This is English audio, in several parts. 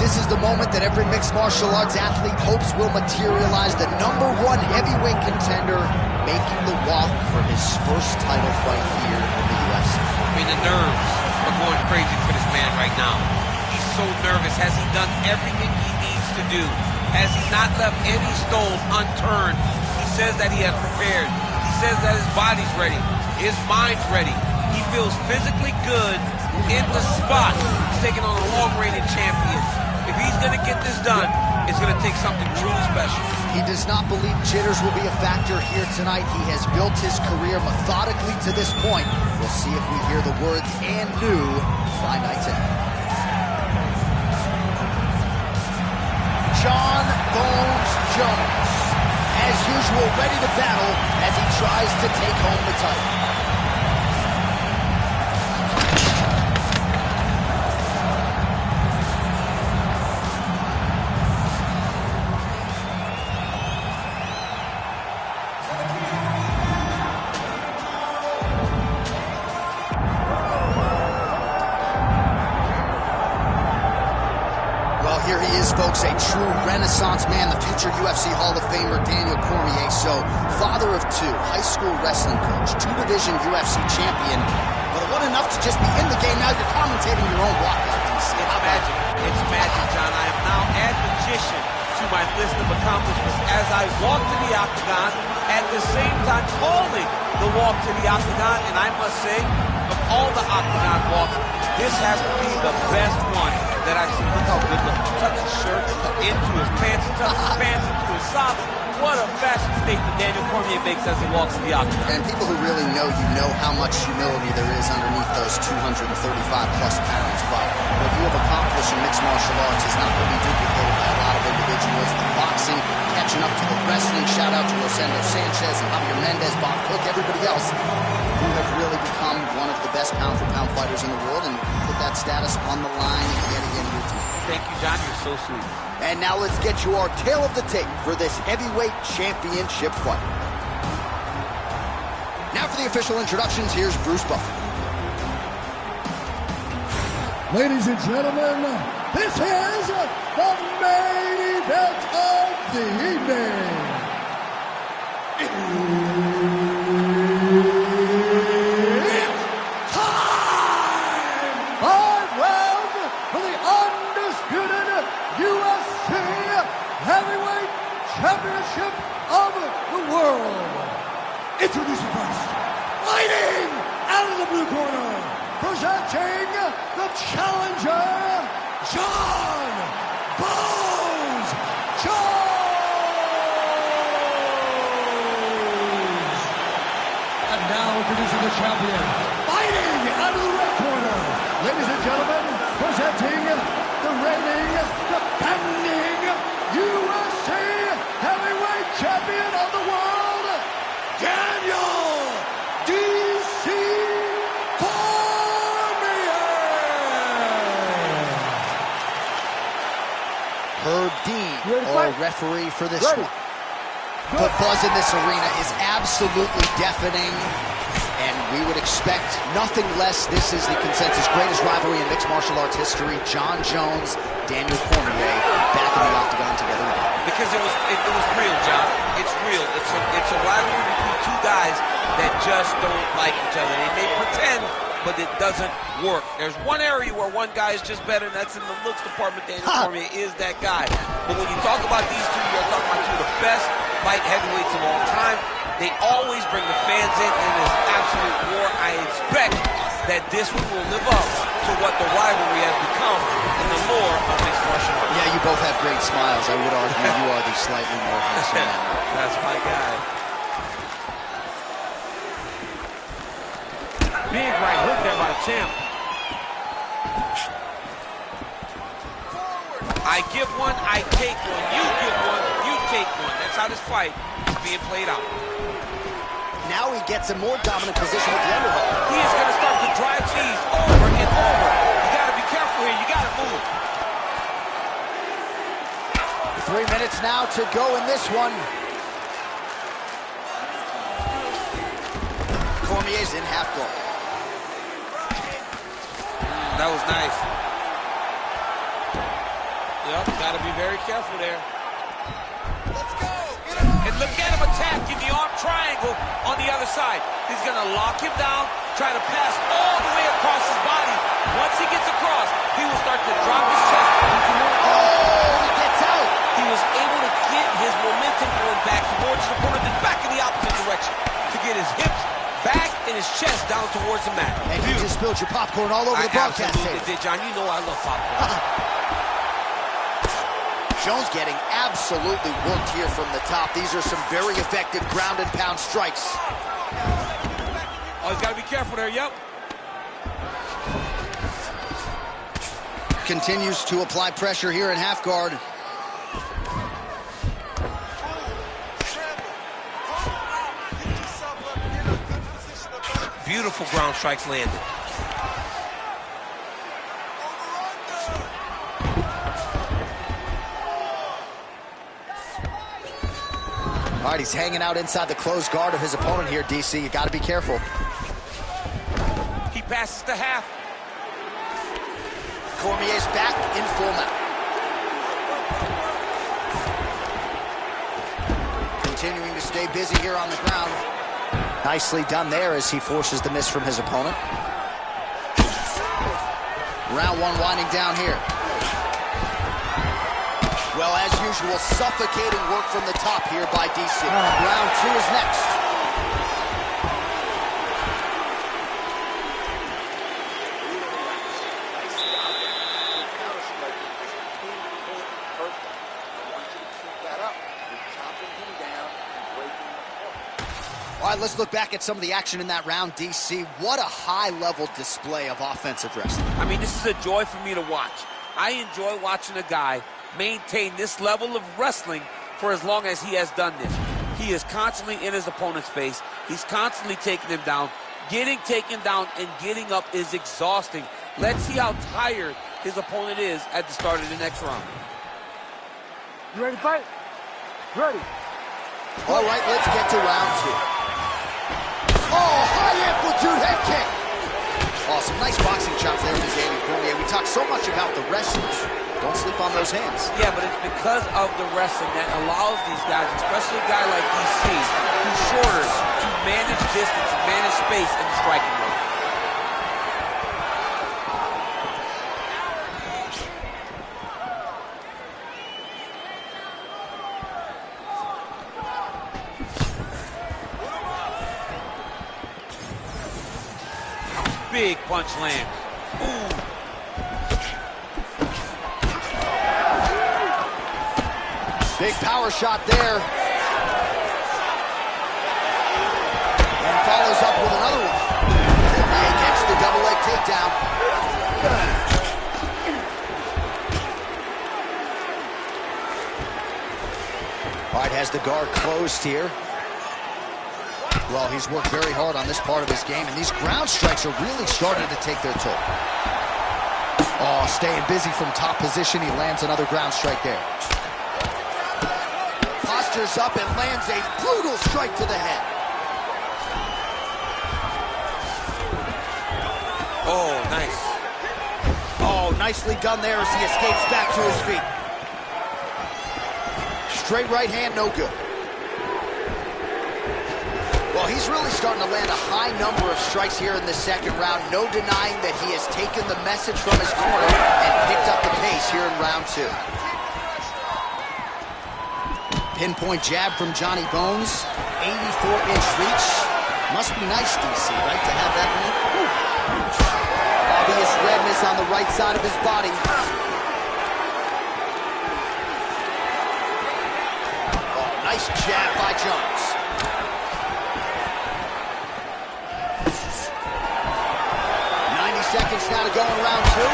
This is the moment that every mixed martial arts athlete hopes will materialize. The #1 heavyweight contender making the walk for his first title fight here in the UFC. I mean, the nerves are going crazy for this man right now. He's so nervous. Has he done everything he needs to do? Has he not left any stone unturned? He says that he has prepared. He says that his body's ready. His mind's ready. He feels physically good in the spot. He's taking on a long-reigning champion. If he's going to get this done, it's going to take something truly special. He does not believe jitters will be a factor here tonight. He has built his career methodically to this point. We'll see if we hear the words "and new" by night's end. Jon Bones Jones, as usual, ready to battle as he tries to take home the title. Here he is, folks, a true renaissance man, the future UFC Hall of Famer Daniel Cormier. So, father of two, high school wrestling coach, two-division UFC champion. But it wasn't enough to just be in the game. Now you're commentating your own walkout. It's magic. It's magic, John. I am now add magician to my list of accomplishments as I walk to the octagon, at the same time calling the walk to the octagon. And I must say, of all the octagon walks, this has to be the best one that I've seen. Look how good looking. Touch his shirt into his pants, touch his pants into his socks. What a fashion statement Daniel Cormier makes as he walks to the octagon. And people who really know you know how much humility there is underneath those 235-plus pounds. But what you have accomplished in mixed martial arts is not going to be duplicated by a lot of individuals. The boxing, catching up to the wrestling. Shout out to Rosendo Sanchez and Javier Mendez, Bob Cook, everybody else who have really become one of the best pound-for-pound fighters in the world and put that status on the line yet again here tonight. Thank you, John. You're so sweet. And now let's get you our tale of the tape for this heavyweight championship fight. Now for the official introductions, here's Bruce Buffer. Ladies and gentlemen, this is the main event of the evening. It's time! 5 rounds for the undisputed UFC Heavyweight Championship of the world. Introducing first, fighting out of the blue corner, presenting the challenger, Jon Bones Jones. And now introducing the champion, fighting out of the red corner, ladies and gentlemen, presenting the reigning, defending UFC Heavyweight Champion of the world, Daniel D.C. Herb Dean, our referee for this one. The buzz in this arena is absolutely deafening, and we would expect nothing less. This is the consensus greatest rivalry in mixed martial arts history. Jon Jones, Daniel Cormier, back in the octagon together again. Because it was real, John. It's real. It's a rivalry between two guys that just don't like each other. They may pretend, but it doesn't work. There's one area where one guy is just better, and that's in the looks department. Daniel Cormier is that guy. But when you talk about these two, you're talking about two of the best light heavyweights of all time. They always bring the fans in this absolute war. I expect that this one will live up to what the rivalry has become in the lore of mixed martial arts. Yeah, you both have great smiles. I would argue you are the slightly more handsome man. That's my guy. Big right hook there by the champ. I give one, I take one. You give one, you take one. That's how this fight is being played out. Now he gets a more dominant position with the underhook. He is going to start to drive these over and over. You got to be careful here. You got to move. 3 minutes now to go in this one. Cormier's in half guard. That was nice. Yep, got to be very careful there. Let's go. And look at him attacking the arm triangle on the other side. He's going to lock him down, try to pass all the way across his body. Once he gets across, he will start to drop his chest. Oh, he gets out. He was able to get his momentum going back towards his opponent and back in the opposite direction to get his hips back and his chest down towards the mat. And you just spilled your popcorn all over the broadcast table. Did, John. You know I love popcorn. Jones getting absolutely worked here from the top. These are some very effective ground and pound strikes. Oh, he's got to be careful there, yep. Continues to apply pressure here in half guard. Beautiful ground strikes landed. All right, he's hanging out inside the closed guard of his opponent here, DC. You got to be careful. He passes to half. Cormier's back in full mount. Continuing to stay busy here on the ground. Nicely done there as he forces the miss from his opponent. Round one winding down here. Well, as usual, suffocating work from the top here by DC. Round two is next. All right, let's look back at some of the action in that round, DC. What a high-level display of offensive wrestling. I mean, this is a joy for me to watch. I enjoy watching a guy maintain this level of wrestling for as long as he has done this. He is constantly in his opponent's face. He's constantly taking him down. Getting taken down and getting up is exhausting. Let's see how tired his opponent is at the start of the next round. You ready to fight? Ready. All right, let's get to round two. Oh, high-amplitude head kick. Awesome. Nice boxing chops there from Daniel Cormier. We talk so much about the wrestlers. Don't sleep on those hands. Yeah, but it's because of the wrestling that allows these guys, especially a guy like DC, who's shorter, to manage distance and manage space in the striking ring. Big punch land. Ooh. Big power shot there. And follows up with another one. Cormier gets the double leg takedown. All right, has the guard closed here. Well, he's worked very hard on this part of his game, and these ground strikes are really starting to take their toll. Oh, staying busy from top position. He lands another ground strike there. Postures up and lands a brutal strike to the head. Oh, nice. Oh, nicely done there as he escapes back to his feet. Straight right hand, no good. Well, he's really starting to land a high number of strikes here in the second round. No denying that he has taken the message from his corner and picked up the pace here in round two. Pinpoint jab from Johnny Bones. 84-inch reach. Must be nice, DC, right, to have that one? Obvious redness on the right side of his body. Oh, nice jab by Jones. 90 seconds now to go in round two.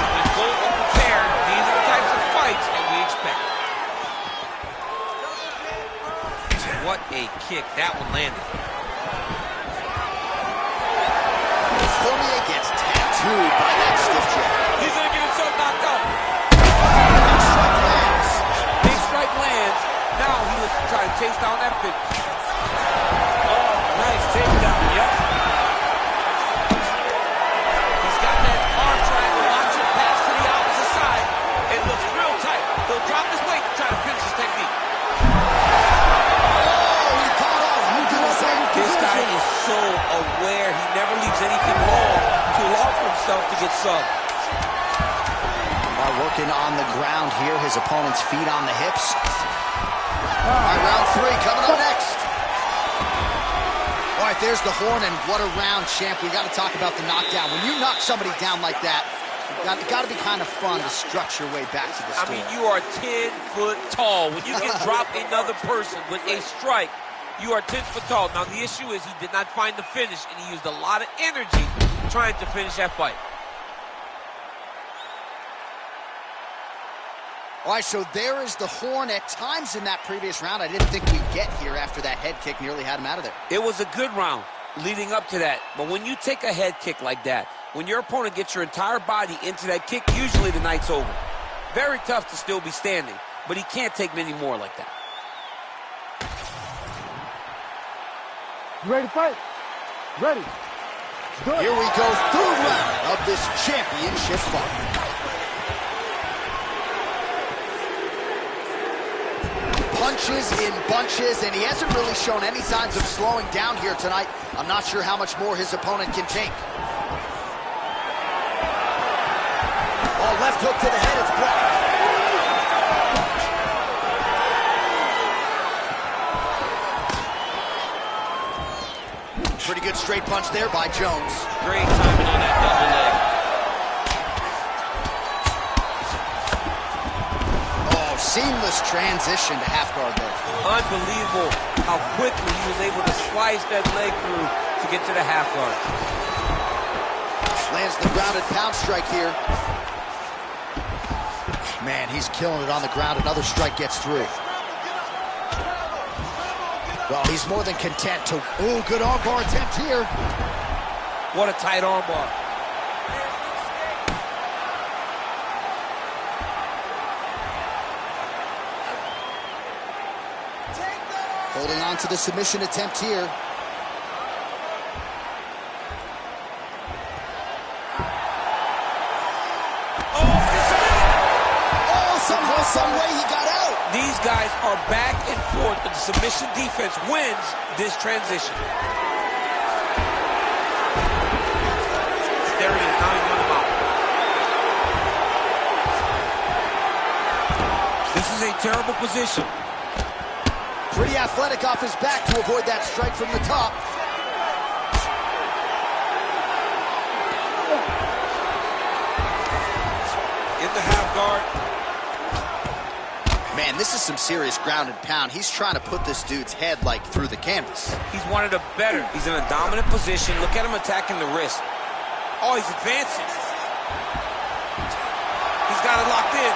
When both are prepared, these are the types of fights that we expect. What a kick. That one landed. Cormier gets tattooed by that stiff jab. He's going to get himself knocked out. Big strike lands. Big strike lands. Now he was trying to chase down that finish. Oh, nice takedown. Yep. He's got that arm triangle. Watch it pass to the opposite side. so aware. He never leaves anything long to allow for himself to get subbed. Working on the ground here. His opponent's feet on the hips. All right, round 3 coming up next. All right, there's the horn, and what a round, champ. We got to talk about the knockdown. When you knock somebody down like that, it got to be kind of fun to structure your way back to the score. I mean, you are 10 foot tall. When you can drop another person with a strike, you are 10 foot tall. Now, the issue is he did not find the finish, and he used a lot of energy trying to finish that fight. All right, so there is the horn. At times in that previous round, I didn't think we'd get here after that head kick nearly had him out of there. It was a good round leading up to that. But when you take a head kick like that, when your opponent gets your entire body into that kick, usually the night's over. Very tough to still be standing, but he can't take many more like that. You ready to fight? Ready. Here we go, third round of this championship fight. Punches in bunches, and he hasn't really shown any signs of slowing down here tonight. I'm not sure how much more his opponent can take. Oh, left hook to the head, it's blocked. Pretty good straight punch there by Jones. Great timing on that double leg. Seamless transition to half guard there. Unbelievable how quickly he was able to slice that leg through to get to the half guard. Lands the grounded pound strike here. Man, he's killing it on the ground. Another strike gets through. Well, he's more than content to... Ooh, good armbar attempt here. What a tight armbar. Holding on to the submission attempt here. Oh, somehow, some way he got out. These guys are back and forth, but the submission defense wins this transition. There it is. Now he won him out. This is a terrible position. Pretty athletic off his back to avoid that strike from the top. In the half guard. Man, this is some serious ground and pound. He's trying to put this dude's head, like, through the canvas. He's wanted a better. He's in a dominant position. Look at him attacking the wrist. Oh, he's advancing. He's got it locked in.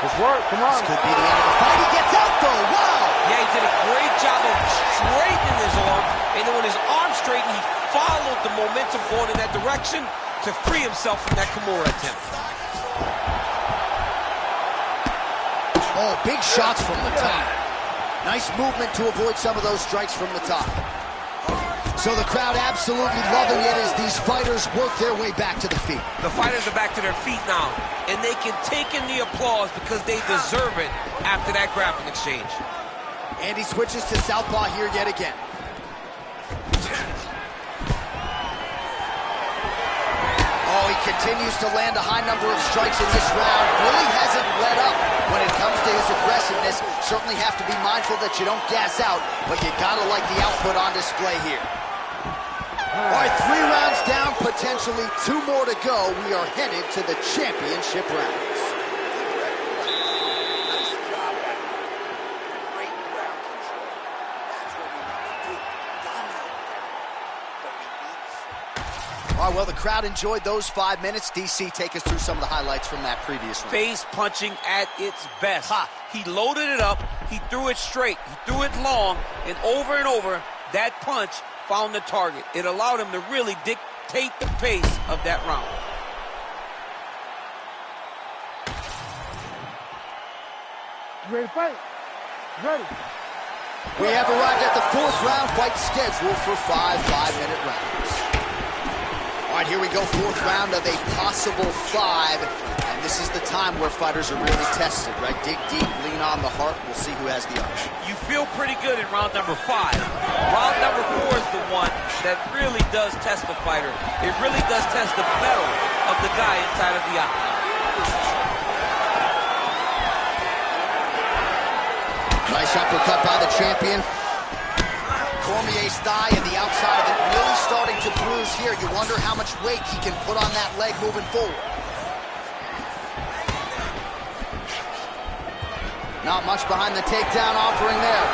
Let's work, come on. This could be the end of the fight. He gets out, though. Wow. Yeah, he did a great job of straightening his arm. And then when his arm straightened, he followed the momentum going in that direction to free himself from that Kimura attempt. Oh, big shots from the top. Nice movement to avoid some of those strikes from the top. So the crowd absolutely loving it as these fighters work their way back to the feet. The fighters are back to their feet now, and they can take in the applause because they deserve it after that grappling exchange. And he switches to southpaw here yet again. Oh, he continues to land a high number of strikes in this round. Really hasn't let up when it comes to his aggressiveness. Certainly have to be mindful that you don't gas out, but you gotta like the output on display here. All right, 3 rounds down, potentially 2 more to go. We are headed to the championship rounds. All right, well, the crowd enjoyed those 5 minutes. DC, take us through some of the highlights from that previous round. Face punching at its best. Ha. He loaded it up, he threw it straight, he threw it long, and over, that punch found the target. It allowed him to really dictate the pace of that round. You ready to fight? Ready. We have arrived at the 4th round, fight scheduled for 5 5-minute rounds. All right, here we go, fourth round of a possible 5. And this is the time where fighters are really tested, right? Dig deep, lean on the heart. We'll see who has the edge. You feel pretty good in round number 5. Round number 4 is the one that really does test the fighter. It really does test the mettle of the guy inside of the octagon. Nice uppercut by the champion. Cormier's thigh and the outside of it really starting to bruise here. You wonder how much weight he can put on that leg moving forward. Not much behind the takedown offering there.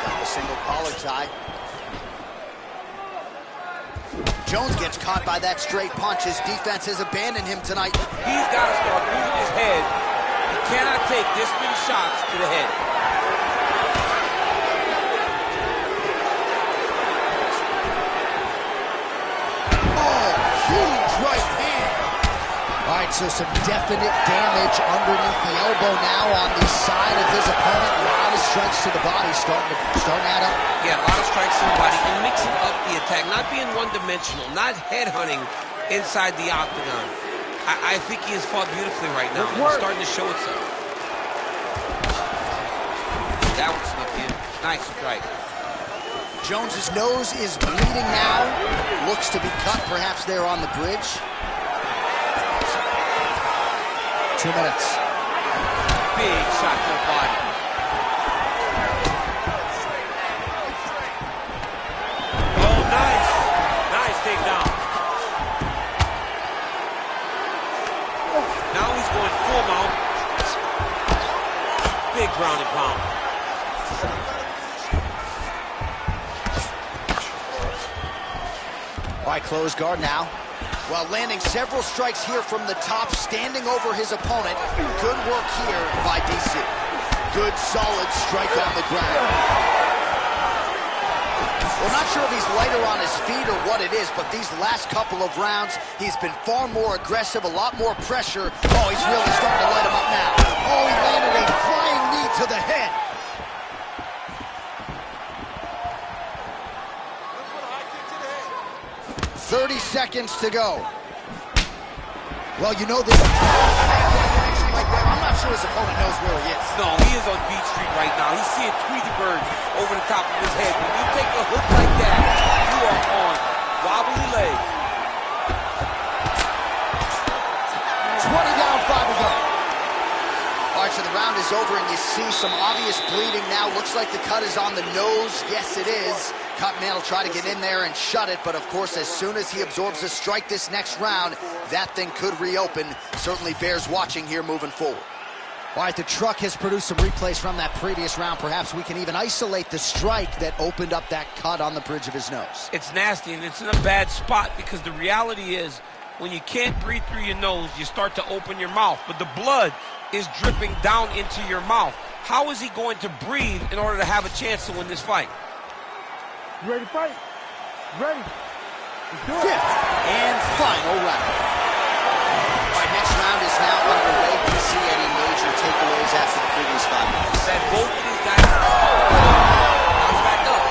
Got the single collar tie. Jones gets caught by that straight punch. His defense has abandoned him tonight. He's got to start moving his head. He cannot take this many shots to the head. Oh, huge right hand. All right, so some definite damage underneath the elbow now on the side of his opponent. A lot of strikes to the body starting to add up. Yeah, a lot of strikes to the body and mixing up the attack, not being one-dimensional, not headhunting inside the octagon. I think he has fought beautifully right now. It's starting to show itself. That one snuck in. Nice strike. Jones's nose is bleeding now. Looks to be cut, perhaps there on the bridge. 2 minutes. Big shot to the body. Oh, nice. Nice takedown. Now he's going full mount. Big ground and pound. All right, close guard now. Well, landing several strikes here from the top, standing over his opponent. Good work here by DC. Good, solid strike on the ground. We're not sure if he's lighter on his feet or what it is, but these last couple of rounds, he's been far more aggressive, a lot more pressure. Oh, he's really starting to light him up now. Oh, he landed a flying knee to the head. "30 seconds to go." Well, you know this. I'm not sure his opponent knows where he is. No, he is on Beach Street right now. He's seeing Tweety Bird over the top of his head. When you take a hook like that, you are on wobbly legs. 20 down, 5 to go. All right, so the round is over, and you see some obvious bleeding now. Looks like the cut is on the nose. Yes, it is. Cutman will try to get in there and shut it, but of course, as soon as he absorbs a strike this next round, that thing could reopen. Certainly bears watching here moving forward. All right, the truck has produced some replays from that previous round. Perhaps we can even isolate the strike that opened up that cut on the bridge of his nose. It's nasty, and it's in a bad spot because the reality is when you can't breathe through your nose, you start to open your mouth, but the blood is dripping down into your mouth. How is he going to breathe in order to have a chance to win this fight? You ready to fight? Ready. Let's do it. Fifth and final round. All right, next round is now underway. Do you see any major takeaways after the previous 5 minutes? That both of these guys bounce back up.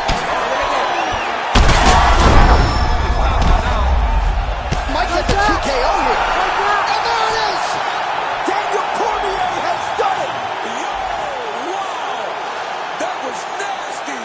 Might get the TKO here. And there it is! Daniel Cormier has done it! Wow! That was nasty!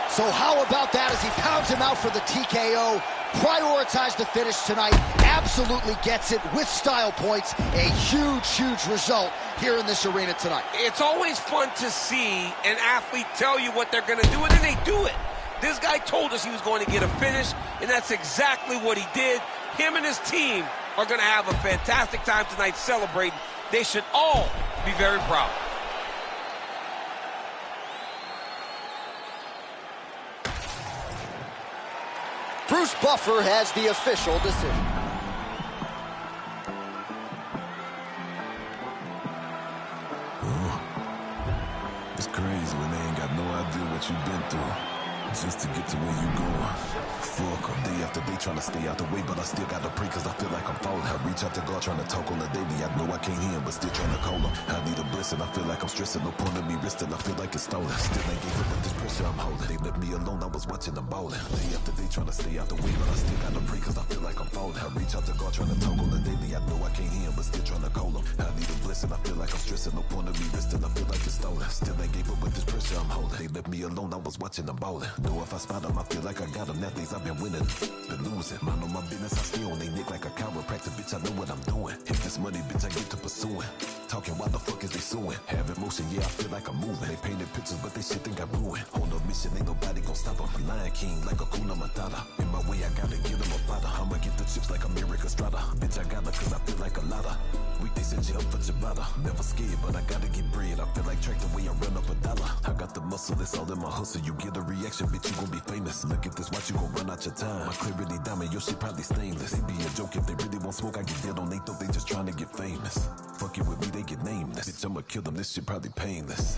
So how about that as he pounds him out for the TKO? Prioritized the finish tonight. Absolutely gets it with style points. A huge, huge result here in this arena tonight. It's always fun to see an athlete tell you what they're going to do, and then they do it. This guy told us he was going to get a finish, and that's exactly what he did. Him and his team are going to have a fantastic time tonight celebrating. They should all be very proud. Bruce Buffer has the official decision. It's crazy when they ain't got no idea what you've been through just to get to where you going. Fuck 'em, day after day trying to stay out the way, but I still gotta pray cause I feel like I'm falling. reach out to God trying to talk on the daily. I know I can't hear him, but still trying to call him. I need a blessing, I feel like I'm stressing. No point in me resting, I feel like it's stolen. Still ain't gave up with this pressure I'm holding. They left me alone, I was watching them ballin'. Day after day trying to stay out the way, but I still gotta pray cause I feel like I'm falling. I reach out to God trying to talk on the daily. I know I can't hear him, but still trying to call him. I need a blessing, I feel like I'm stressing. No point in me resting, I feel like it's stolen. Still ain't gave up with this pressure I'm holding. They left me alone, I was watching them ballin'. Know if I spot them, I feel like I got them. That days I've been winning, been losing. Mind on my business, I stay on they neck like a chiropractor. Bitch, I know what I'm doing. Hit this money, bitch, I get to pursuing. Talking, why the fuck is they suing? Have emotion, yeah, I feel like I'm moving. They painted pictures, but they shit think I'm ruined. On a mission, ain't nobody gon' stop them. Lion King like a Kuna Matata. In my way, I gotta get them a bada. I'ma get the chips like America Strata. Bitch, I got her cause I feel like a lotta. Weekday said jump for ciabatta. Never scared, but I gotta get bread. I feel like track the way I run up a dollar. I got the muscle, it's all in my hustle. You get a reaction, bitch, you gon' be famous. Look at this watch, you gon' run out your time. My clarity diamond, your shit probably stainless. They be a joke if they really won't smoke. I get dead on they thought they just trying to get famous. Fuck it with me, they get nameless. Bitch, I'ma kill them, this shit probably painless.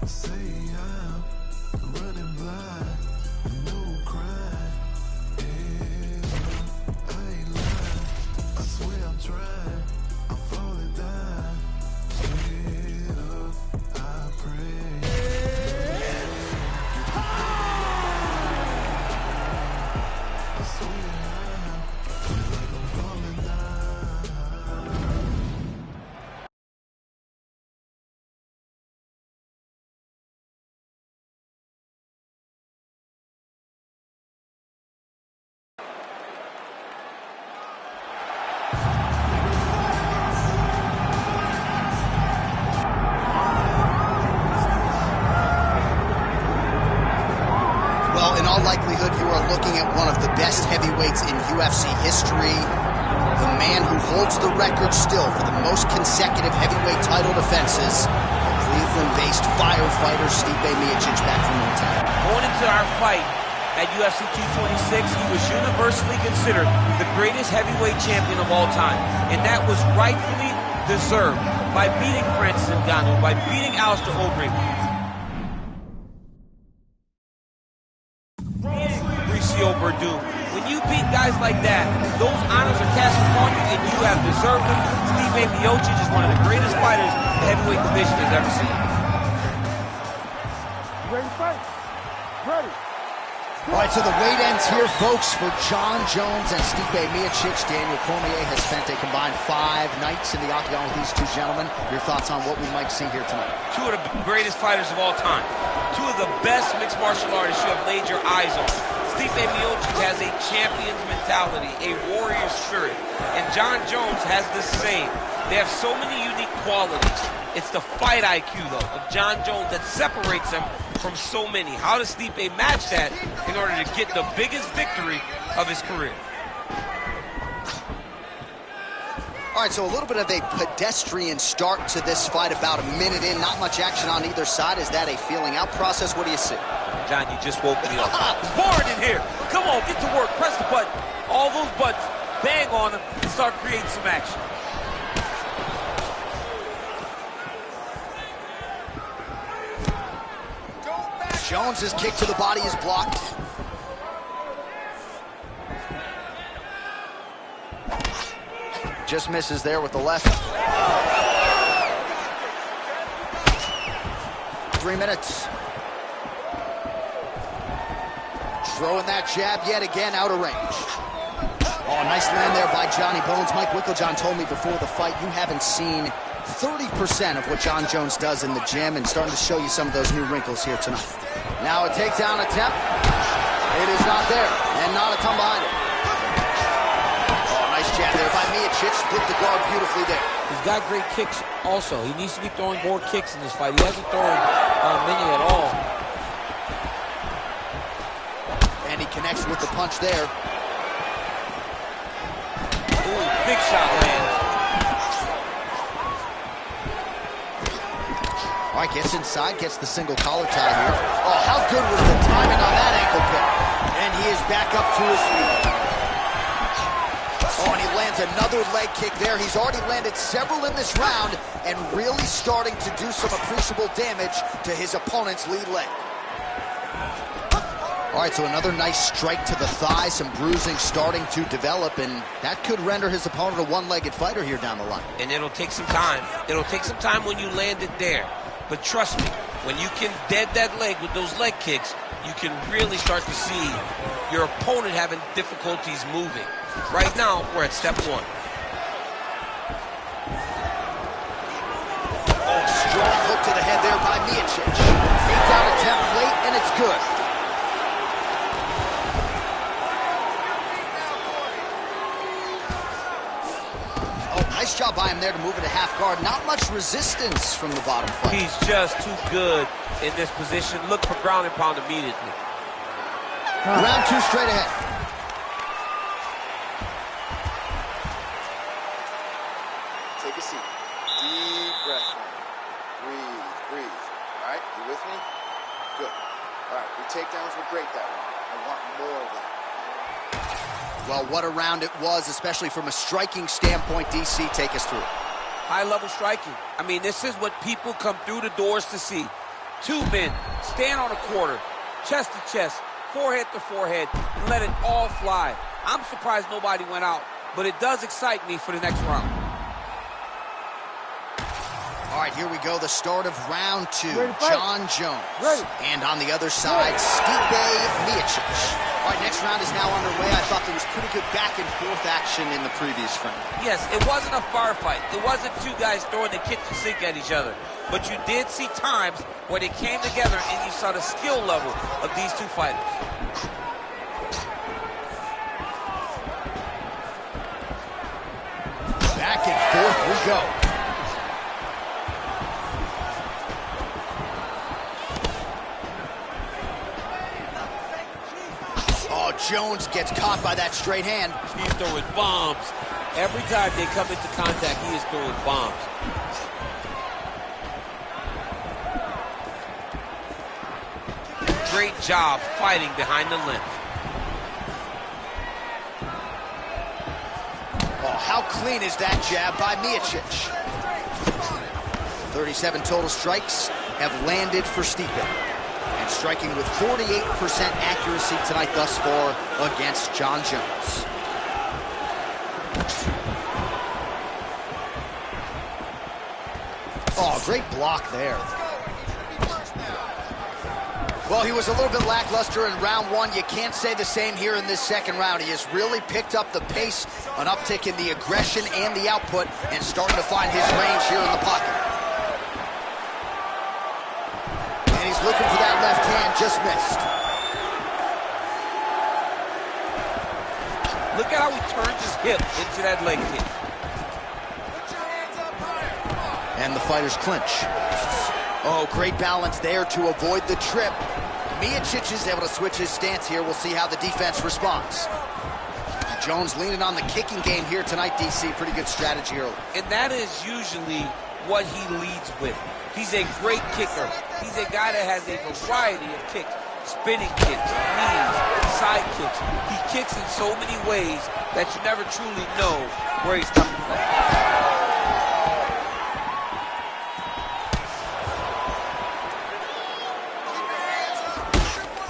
Say I'm running blind, no crime. Yeah, I ain't lying. I swear I'm trying. I'm falling down. Yeah, I pray. I swear I feel like I'm falling down. Well, in all likelihood, you are looking at one of the best heavyweights in UFC history. The man who holds the record still for the most consecutive heavyweight title defenses. Cleveland-based firefighter Stipe Miocic back from Montana. Going into our fight at UFC 226, he was universally considered the greatest heavyweight champion of all time. And that was rightfully deserved by beating Francis Ngannou, by beating Alistair Overeem. Purdue. When you beat guys like that, those honors are cast upon you, and you have deserved them. Stipe Miocic is one of the greatest fighters the heavyweight division has ever seen. Ready to fight? Ready. All right, so the weight ends here, folks, for Jon Jones and Stipe Miocic. Daniel Cormier has spent a combined 5 nights in the octagon with these two gentlemen. Your thoughts on what we might see here tonight? Two of the greatest fighters of all time. Two of the best mixed martial artists you have laid your eyes on. Stipe Miocic has a champion's mentality, a warrior spirit, and Jon Jones has the same. They have so many unique qualities. It's the fight IQ, though, of Jon Jones that separates him from so many. How does Stipe match that in order to get the biggest victory of his career? All right, so a little bit of a pedestrian start to this fight, about a minute in. Not much action on either side. Is that a feeling out process? What do you see? John, you just woke me up. It's boring in here. Come on, get to work. Press the button. All those buttons. Bang on them and start creating some action. Jones's kick to the body is blocked. Just misses there with the left. 3 minutes. Throwing that jab yet again out of range. Oh, nice land there by Johnny Bones. Mike Wicklejohn told me before the fight you haven't seen 30% of what Jon Jones does in the gym, and starting to show you some of those new wrinkles here tonight. Now a takedown attempt. It is not there, and not a ton behind it. Oh, nice jab there by Miocic. Split the guard beautifully there. He's got great kicks also. He needs to be throwing more kicks in this fight. He hasn't thrown many at all. And he connects with the punch there. Ooh, big shot lands. All right, gets inside, gets the single collar tie here. Oh, how good was the timing on that ankle kick? And he is back up to his feet. Oh, and he lands another leg kick there. He's already landed several in this round and really starting to do some appreciable damage to his opponent's lead leg. All right, so another nice strike to the thigh, some bruising starting to develop, and that could render his opponent a one-legged fighter here down the line. And it'll take some time. It'll take some time when you land it there. But trust me, when you can dead that leg with those leg kicks, you can really start to see your opponent having difficulties moving. Right now, we're at step one. Oh, strong hook to the head there by Miocic. Takedown attempt late, and it's good. Nice job by him there to move it to half guard. Not much resistance from the bottom fight. He's just too good in this position. Look for ground and pound immediately. Round two straight ahead. Take a seat. Deep breath. Breathe, breathe. All right, you with me? Good. All right, your takedowns were great that round. I want more of that. Well, what a round it was, especially from a striking standpoint. DC, take us through. High-level striking. I mean, this is what people come through the doors to see. Two men stand on a quarter, chest to chest, forehead to forehead, and let it all fly. I'm surprised nobody went out, but it does excite me for the next round. All right, here we go, the start of round two. John Jones. Ready. And on the other side, Stipe Miocic. All right, next round is now underway. I thought there was pretty good back and forth action in the previous frame. Yes, it wasn't a firefight. It wasn't two guys throwing the kitchen sink at each other. But you did see times where they came together and you saw the skill level of these two fighters. Back and forth we go. Oh, Jones gets caught by that straight hand. He's throwing bombs. Every time they come into contact, he is throwing bombs. Great job fighting behind the length. Oh, how clean is that jab by Miocic? 37 total strikes have landed for Stipe. And striking with 48% accuracy tonight thus far against John Jones. Oh, great block there. Well, he was a little bit lackluster in round one. You can't say the same here in this second round. He has really picked up the pace, an uptick in the aggression and the output, and starting to find his range here in the pocket. And he's looking for that left hand, just missed. Look at how he turns his hip into that leg kick. And the fighters clinch. Oh, great balance there to avoid the trip. Miocic is able to switch his stance here. We'll see how the defense responds. Jones leaning on the kicking game here tonight, DC. Pretty good strategy early. And that is usually what he leads with. He's a great kicker. He's a guy that has a variety of kicks. Spinning kicks, knees, side kicks. He kicks in so many ways that you never truly know where he's coming from.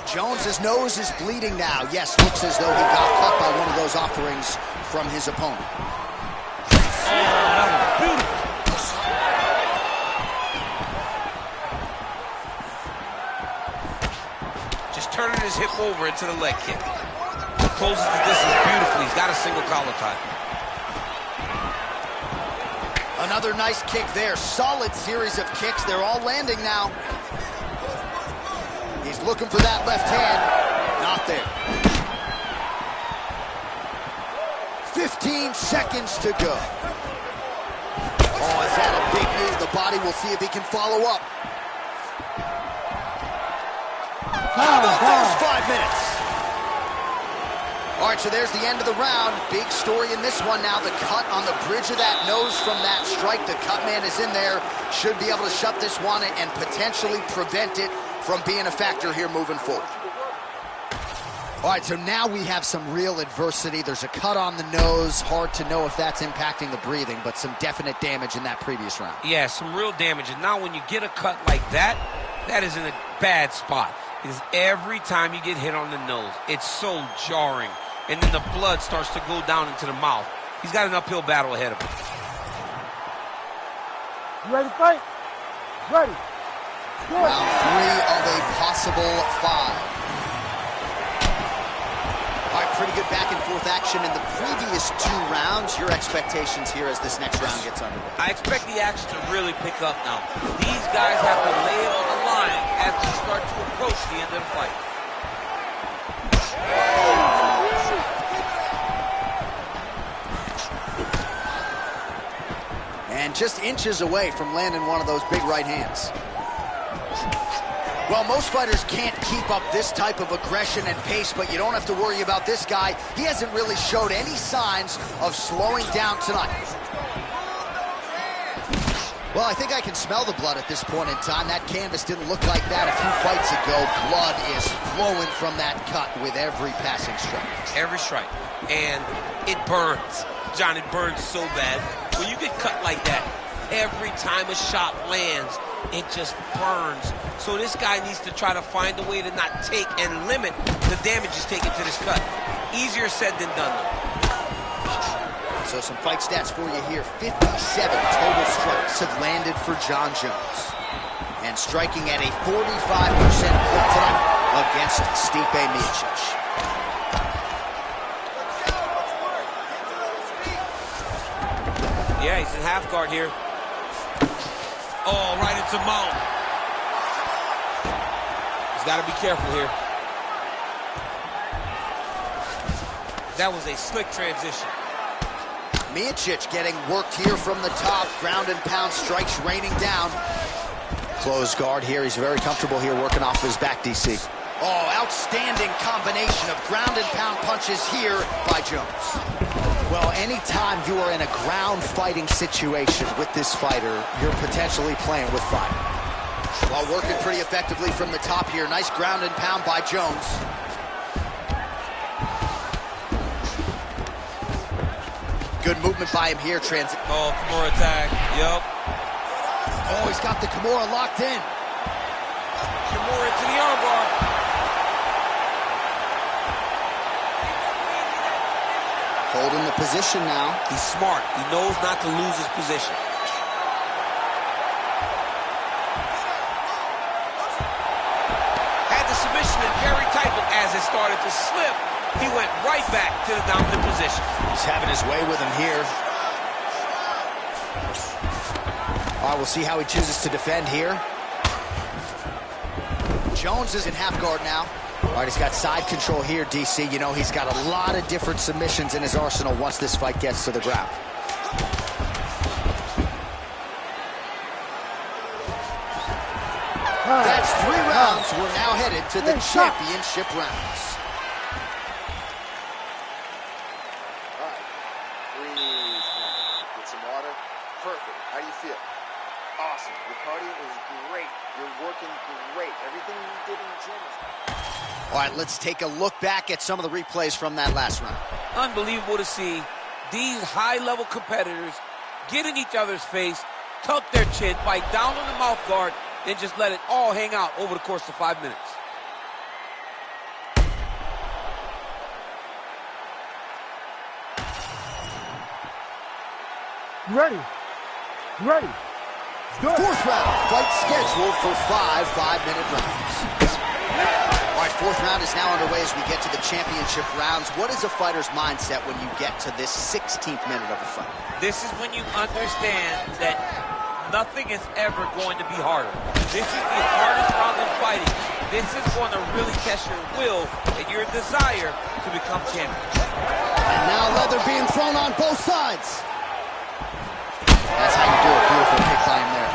Jones's nose is bleeding now. Yes, looks as though he got cut by one of those offerings from his opponent. Oh, that was beautiful. Just turning his hip over into the leg kick. Closes the distance beautifully. He's got a single collar tie. Another nice kick there. Solid series of kicks. They're all landing now. He's looking for that left hand. Not there. 15 seconds to go. Oh, is that a big move? The body will see if he can follow up. How about those 5 minutes? All right, so there's the end of the round. Big story in this one now. The cut on the bridge of that nose from that strike. The cut man is in there. Should be able to shut this one and potentially prevent it from being a factor here moving forward. All right, so now we have some real adversity. There's a cut on the nose. Hard to know if that's impacting the breathing, but some definite damage in that previous round. Yeah, some real damage. And now when you get a cut like that, that is in a bad spot. Because every time you get hit on the nose, it's so jarring. And then the blood starts to go down into the mouth. He's got an uphill battle ahead of him. You ready to fight? Ready. Good. Round 3 of a possible 5. All right, pretty good back and forth action in the previous 2 rounds. Your expectations here as this next round gets underway? I expect the action to really pick up now. These guys have to lay it on the line as we start to approach the end of the fight. And just inches away from landing one of those big right hands. Well, most fighters can't keep up this type of aggression and pace, but you don't have to worry about this guy. He hasn't really showed any signs of slowing down tonight. Well, I think I can smell the blood at this point in time. That canvas didn't look like that a few fights ago. Blood is flowing from that cut with every passing strike. Every strike. And it burns. John, it burns so bad. When you get cut like that, every time a shot lands, it just burns. So this guy needs to try to find a way to not take and limit the damages taken to this cut. Easier said than done, though. So some fight stats for you here. 57 total strikes have landed for Jon Jones. And striking at a 45% clip tonight against Stipe Miocic. Yeah, he's in half guard here. Oh, right into mount. He's got to be careful here. That was a slick transition. Miocic getting worked here from the top. Ground and pound strikes raining down. Closed guard here. He's very comfortable here working off his back, DC. Oh, outstanding combination of ground and pound punches here by Jones. Well, anytime you are in a ground fighting situation with this fighter, you're potentially playing with fire. While working pretty effectively from the top here. Nice ground and pound by Jones. Good movement by him here. Oh, Kimura attack. Yup. Oh, he's got the Kimura locked in. Kimura into the armbar. Holding the position now. He's smart. He knows not to lose his position. Had the submission in very tight, but as it started to slip, he went right back to the dominant position. He's having his way with him here. All right, we'll see how he chooses to defend here. Jones is in half guard now. All right, he's got side control here, DC. You know, he's got a lot of different submissions in his arsenal once this fight gets to the ground. That's 3 rounds. We're now headed to the championship rounds. All right, breathe now. Get some water. Perfect. How do you feel? Awesome. Your cardio was great. You're working great. Everything you did in the gym is All right, let's take a look back at some of the replays from that last round. Unbelievable to see these high-level competitors get in each other's face, tuck their chin, bite down on the mouth guard, and just let it all hang out over the course of 5 minutes. You ready? You ready? Good. 4th round, fight scheduled for 5 5-minute rounds. All right, 4th round is now underway as we get to the championship rounds. What is a fighter's mindset when you get to this 16th minute of a fight? This is when you understand that nothing is ever going to be harder. This is the hardest round in fighting. This is going to really test your will and your desire to become champion. And now leather being thrown on both sides. That's how you do it. Beautiful kick by him there.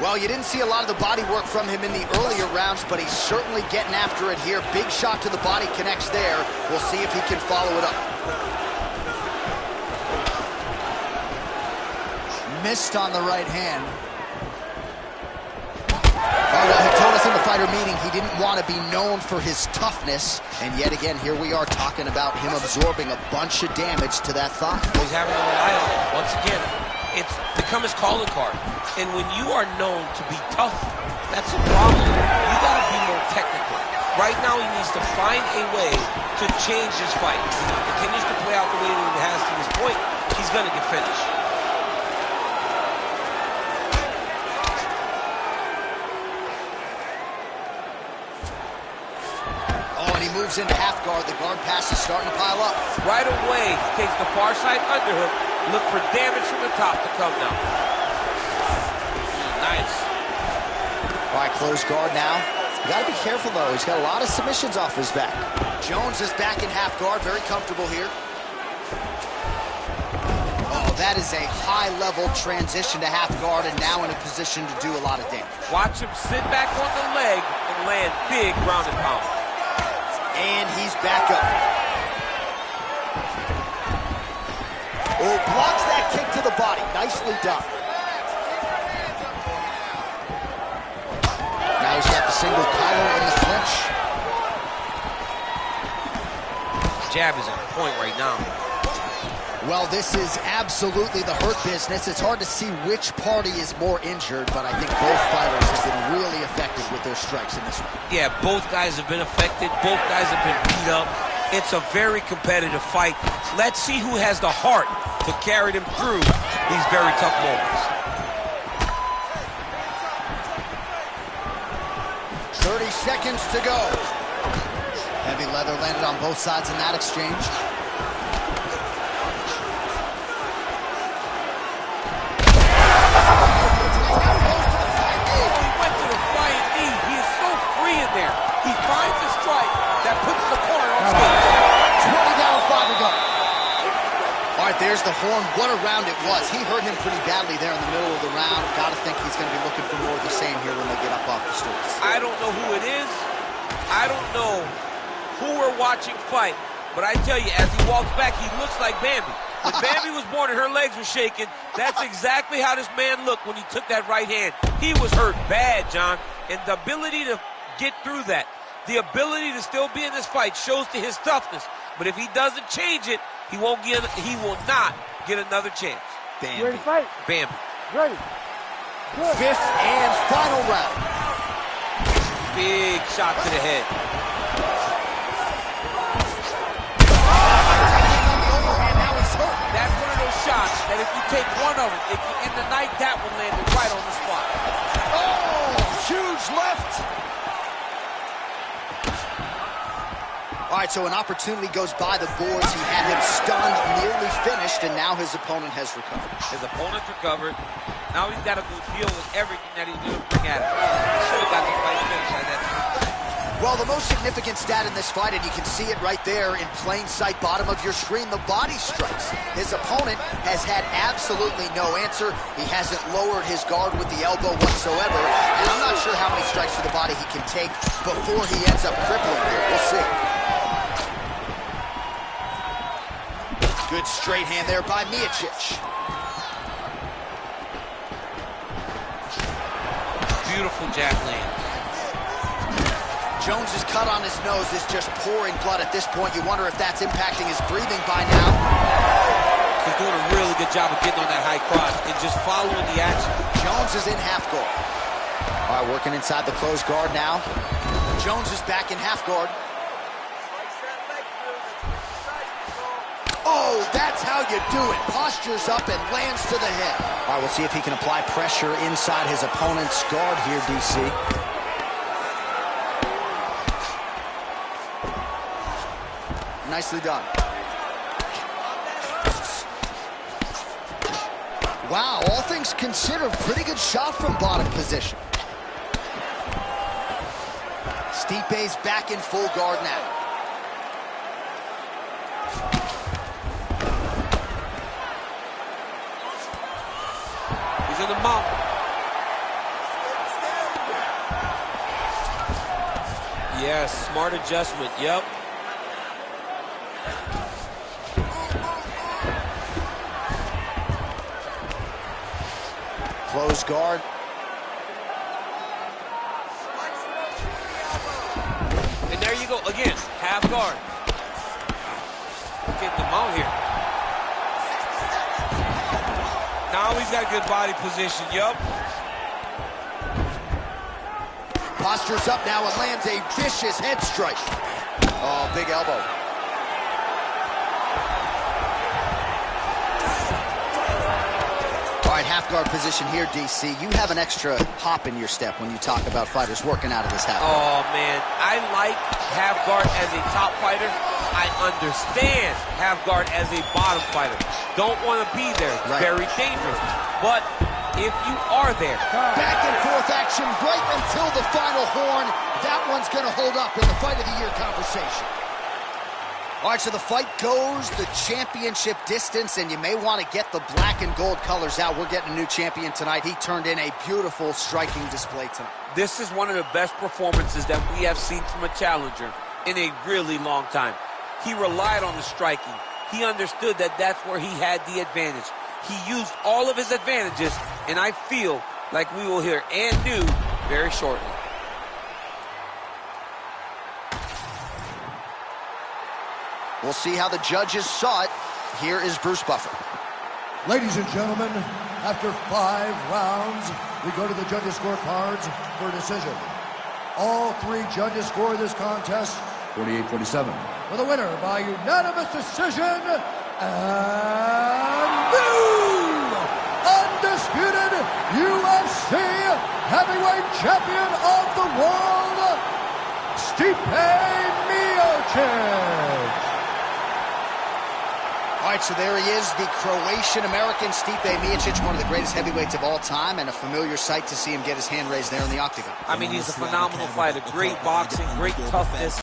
Well, you didn't see a lot of the body work from him in the earlier rounds, but he's certainly getting after it here. Big shot to the body connects there. We'll see if he can follow it up. Missed on the right hand. Oh, He told us in the fighter meeting he didn't want to be known for his toughness, and yet again, here we are talking about him absorbing a bunch of damage to that thigh. He's having to rely on it. Once again, it's become his calling card. And when you are known to be tough, that's a problem. You got to be more technical. Right now, he needs to find a way to change his fight. If he continues to play out the way that he has to this point, he's going to get finished. Moves into half guard. The guard pass is starting to pile up. Right away, he takes the far side underhook. Look for damage from the top to come now. Nice. All right, close guard now. You got to be careful, though. He's got a lot of submissions off his back. Jones is back in half guard. Very comfortable here. Oh, that is a high-level transition to half guard, and now in a position to do a lot of damage. Watch him sit back on the leg and land big ground and pound. And he's back up. Oh, blocks that kick to the body. Nicely done. Now he's got the single collar in the clinch. Jab is on point right now. Well, this is absolutely the hurt business. It's hard to see which party is more injured, but I think both fighters have been really effective with their strikes in this one. Yeah, both guys have been affected. Both guys have been beat up. It's a very competitive fight. Let's see who has the heart to carry them through these very tough moments. 30 seconds to go. Heavy leather landed on both sides in that exchange. He finds a strike that puts the corner on stage. 20 down, 5 to go. All right, there's the horn. What a round it was. He hurt him pretty badly there in the middle of the round. Got to think he's going to be looking for more of the same here when they get up off the stools. I don't know who it is. I don't know who we're watching fight. But I tell you, as he walks back, he looks like Bambi. When Bambi was born and her legs were shaking, that's exactly how this man looked when he took that right hand. He was hurt bad, John. And the ability to get through that, the ability to still be in this fight shows to his toughness. But if he doesn't change it, he will not get another chance. Bambi. Ready to fight? Bambi. Ready. Good. 5th and final round. Big shot to the head. That's one of those shots that if you take one of them, if you end the night, that one landed right on the spot. Oh, huge left. All right, so an opportunity goes by the boards. He had him stunned, nearly finished, and now his opponent has recovered. His opponent's recovered. Now he's got to go deal with everything that he's going to bring at him. He should have got the fight finished like that. Well, the most significant stat in this fight, and you can see it right there in plain sight, bottom of your screen, the body strikes. His opponent has had absolutely no answer. He hasn't lowered his guard with the elbow whatsoever, and I'm not sure how many strikes to the body he can take before he ends up crippling here. We'll see. Good straight hand there by Miocic. Beautiful jab land. Jones's cut on his nose is just pouring blood at this point. You wonder if that's impacting his breathing by now. He's doing a really good job of getting on that high cross and just following the action. Jones is in half guard. All right, working inside the closed guard now. Jones is back in half guard. Oh, that's how you do it. Postures up and lands to the head. All right, we'll see if he can apply pressure inside his opponent's guard here, DC. Nicely done. Wow, all things considered, pretty good shot from bottom position. Stipe's back in full guard now. He's in the mount. Yes, smart adjustment, yep. Close guard. you go. Again, half guard. Getting them out here. Now he's got good body position. Yup. Postures up now and lands a vicious head strike. Oh, big elbow. All right, half guard position here, DC. You have an extra hop in your step when you talk about fighters working out of this half guard. Oh, man. I like half guard as a top fighter. I understand half guard as a bottom fighter. Don't want to be there. It's very dangerous. But if you are there. Back and forth action right until the final horn. That one's going to hold up in the fight of the year conversation. All right, so the fight goes the championship distance, and you may want to get the black and gold colors out. We're getting a new champion tonight. He turned in a beautiful striking display tonight. This is one of the best performances that we have seen from a challenger in a really long time. He relied on the striking. He understood that that's where he had the advantage. He used all of his advantages, and I feel like we will hear and do very shortly. We'll see how the judges saw it. Here is Bruce Buffer. Ladies and gentlemen, after 5 rounds, we go to the judges' scorecards for a decision. All 3 judges score this contest 48-47. For the winner by unanimous decision, and new undisputed UFC heavyweight champion of the world, Stipe Miocic. All right, so there he is, the Croatian-American Stipe Miocic, one of the greatest heavyweights of all time, and a familiar sight to see him get his hand raised there in the octagon. I mean, he's a phenomenal fighter. Great boxing, great toughness.